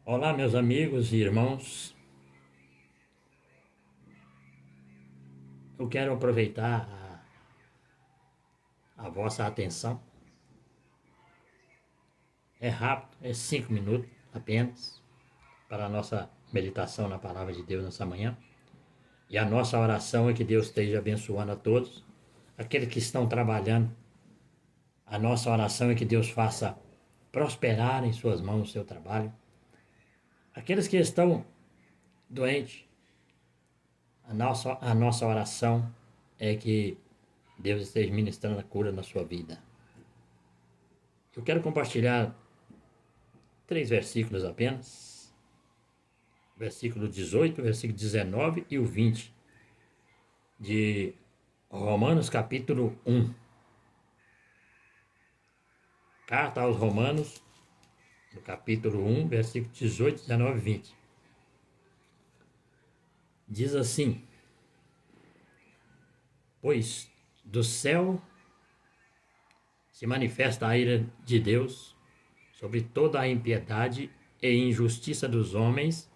Olá, meus amigos e irmãos. Eu quero aproveitar a vossa atenção. É rápido, é 5 minutos apenas para a nossa meditação na palavra de Deus nessa manhã. E a nossa oração é que Deus esteja abençoando a todos. Aqueles que estão trabalhando, a nossa oração é que Deus faça prosperar em suas mãos o seu trabalho. Aqueles que estão doentes, a nossa oração é que Deus esteja ministrando a cura na sua vida. Eu quero compartilhar 3 versículos apenas. Versículo 18, versículo 19 e o 20 de Romanos capítulo 1. Carta aos Romanos, no capítulo 1, versículo 18, 19 e 20. Diz assim: Pois do céu se manifesta a ira de Deus sobre toda a impiedade e injustiça dos homens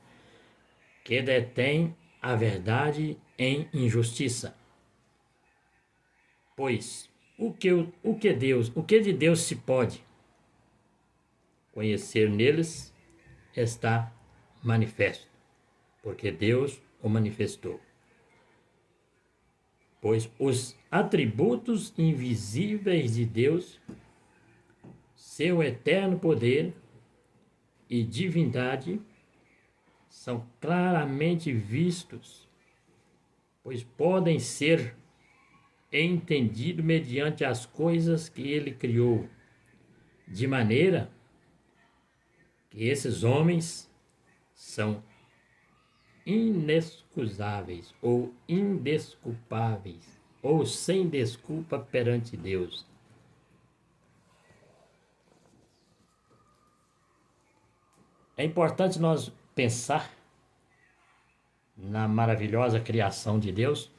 que detêm a verdade em injustiça. Pois o que de Deus se pode conhecer neles está manifesto, porque Deus o manifestou. Pois os atributos invisíveis de Deus, seu eterno poder e divindade, são claramente vistos, pois podem ser entendidos mediante as coisas que ele criou, de maneira que esses homens são inexcusáveis ou indesculpáveis ou sem desculpa perante Deus. É importante nós pensar na maravilhosa criação de Deus,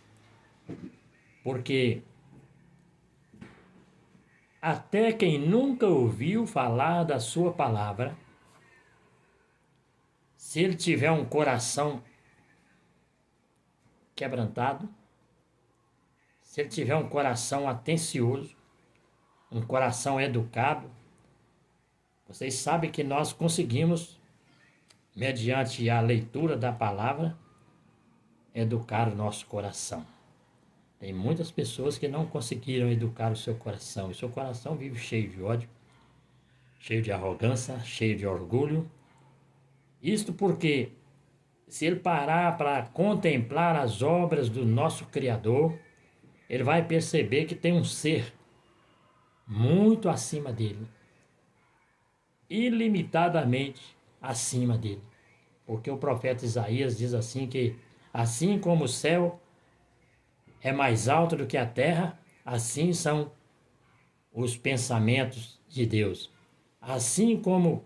porque até quem nunca ouviu falar da sua palavra, se ele tiver um coração quebrantado, se ele tiver um coração atencioso, um coração educado, vocês sabem que nós conseguimos, mediante a leitura da palavra, educar o nosso coração. Tem muitas pessoas que não conseguiram educar o seu coração. O seu coração vive cheio de ódio, cheio de arrogância, cheio de orgulho. Isto porque, se ele parar para contemplar as obras do nosso Criador, ele vai perceber que tem um ser muito acima dele, ilimitadamente acima dele. Porque o profeta Isaías diz assim que, assim como o céu é mais alto do que a terra, assim são os pensamentos de Deus. Assim como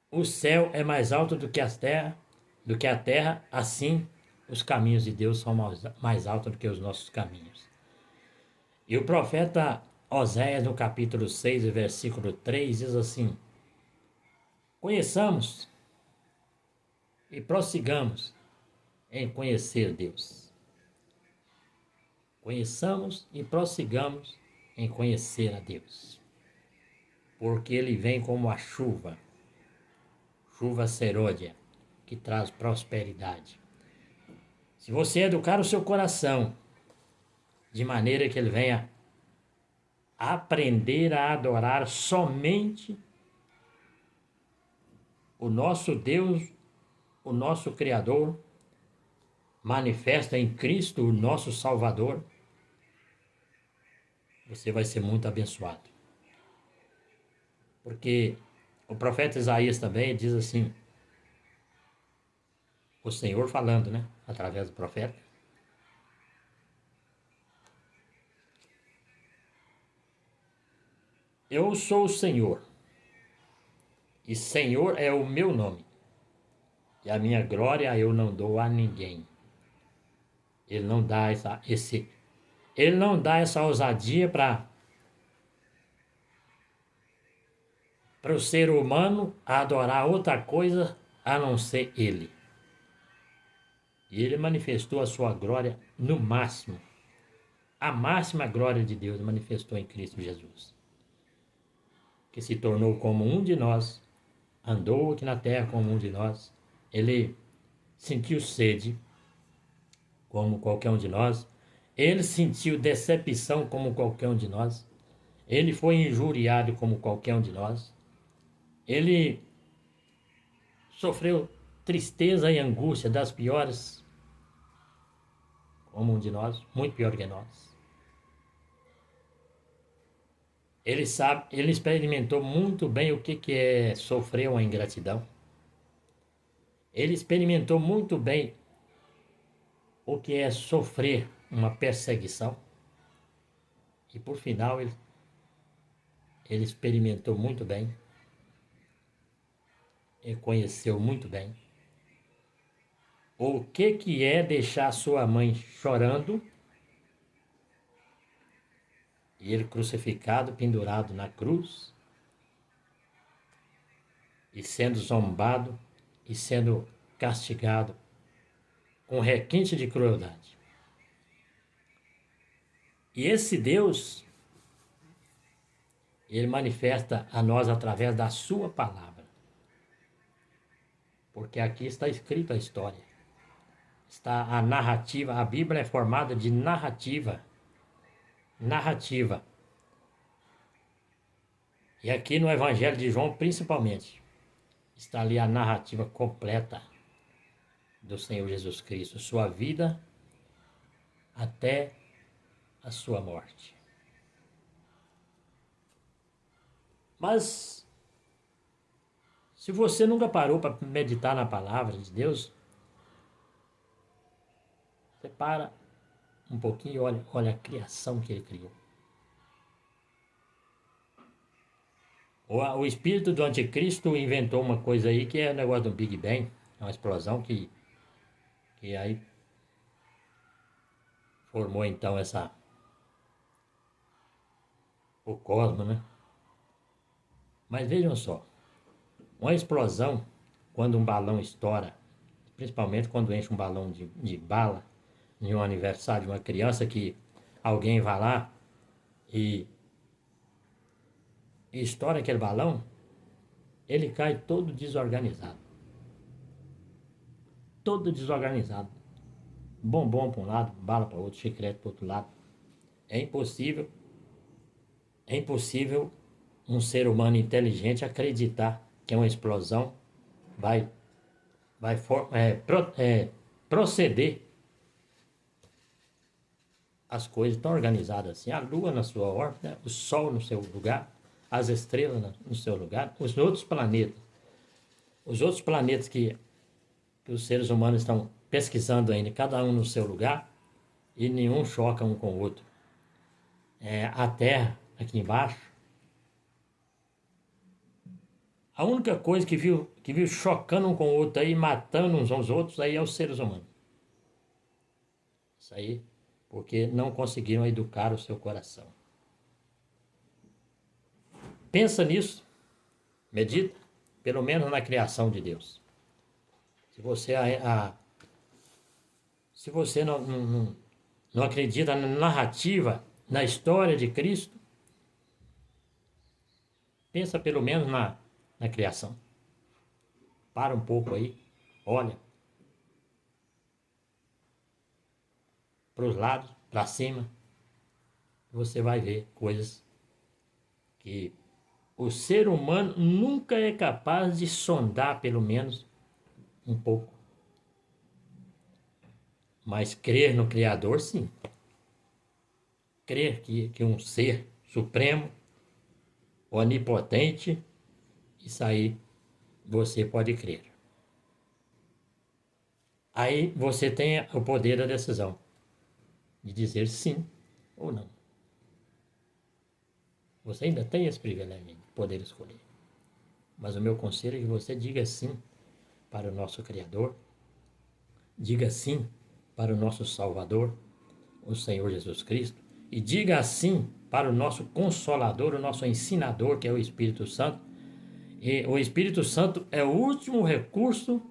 o céu é mais alto do que a terra, assim os caminhos de Deus são mais altos do que os nossos caminhos. E o profeta Oséias, no capítulo 6, versículo 3, diz assim: Conheçamos e prossigamos em conhecer Deus. Conheçamos e prossigamos em conhecer a Deus. Porque ele vem como a chuva serôdia, que traz prosperidade. Se você educar o seu coração de maneira que ele venha aprender a adorar somente o nosso Deus, o nosso Criador, manifesta em Cristo, o nosso Salvador, você vai ser muito abençoado. Porque o profeta Isaías também diz assim, o Senhor falando, né, através do profeta: Eu sou o Senhor, e Senhor é o meu nome, e a minha glória eu não dou a ninguém. Ele não dá essa ousadia para para o ser humano adorar outra coisa a não ser Ele. E Ele manifestou a sua glória no máximo. A máxima glória de Deus manifestou em Cristo Jesus, que se tornou como um de nós, andou aqui na terra como um de nós. Ele sentiu sede, como qualquer um de nós. Ele sentiu decepção, como qualquer um de nós. Ele foi injuriado, como qualquer um de nós. Ele sofreu tristeza e angústia das piores, como um de nós, muito pior que nós. Ele experimentou muito bem o que é sofrer uma ingratidão. Ele experimentou muito bem o que é sofrer uma perseguição. E por final ele experimentou muito bem. Ele conheceu muito bem o que é deixar sua mãe chorando e ele crucificado, pendurado na cruz e sendo zombado e sendo castigado com requinte de crueldade. E esse Deus, ele manifesta a nós através da sua palavra. Porque aqui está escrita a história. Está a narrativa, a Bíblia é formada de narrativa. Narrativa. E aqui no Evangelho de João, principalmente, está ali a narrativa completa do Senhor Jesus Cristo, sua vida até a sua morte. Mas, se você nunca parou para meditar na palavra de Deus, você para um pouquinho e olha a criação que ele criou. O espírito do anticristo inventou uma coisa aí que é o negócio do Big Bang, uma explosão que aí formou então o cosmos, né? Mas vejam só, uma explosão, quando um balão estoura, principalmente quando enche um balão de bala, em um aniversário de uma criança, que alguém vai lá e estoura aquele balão, ele cai todo desorganizado. Todo desorganizado. Bombom para um lado, bala para o outro, chiclete para o outro lado. É impossível um ser humano inteligente acreditar que uma explosão vai proceder. As coisas estão organizadas assim, a Lua na sua órbita, né? O Sol no seu lugar, as estrelas no seu lugar, os outros planetas que os seres humanos estão pesquisando ainda, cada um no seu lugar, e nenhum choca um com o outro. A Terra, aqui embaixo, a única coisa que viu chocando um com o outro aí, matando uns aos outros, aí é os seres humanos. Isso aí, porque não conseguiram educar o seu coração. Pensa nisso, medita, pelo menos na criação de Deus. Se você não acredita na narrativa, na história de Cristo, pensa pelo menos na criação. Para um pouco aí, olha para os lados, para cima, você vai ver coisas que o ser humano nunca é capaz de sondar, pelo menos um pouco. Mas crer no Criador, sim. Crer que um ser supremo, onipotente, isso aí você pode crer. Aí você tem o poder da decisão de dizer sim ou não. Você ainda tem esse privilégio de poder escolher. Mas o meu conselho é que você diga sim para o nosso Criador, diga sim para o nosso Salvador, o Senhor Jesus Cristo, e diga sim para o nosso Consolador, o nosso Ensinador, que é o Espírito Santo, E o Espírito Santo é o último recurso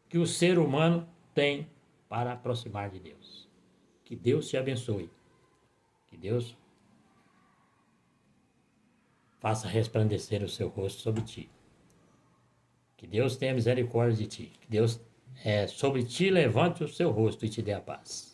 que o ser humano tem para aproximar de Deus. Que Deus te abençoe. Que Deus faça resplandecer o seu rosto sobre ti. Que Deus tenha misericórdia de ti. Que Deus sobre ti levante o seu rosto e te dê a paz.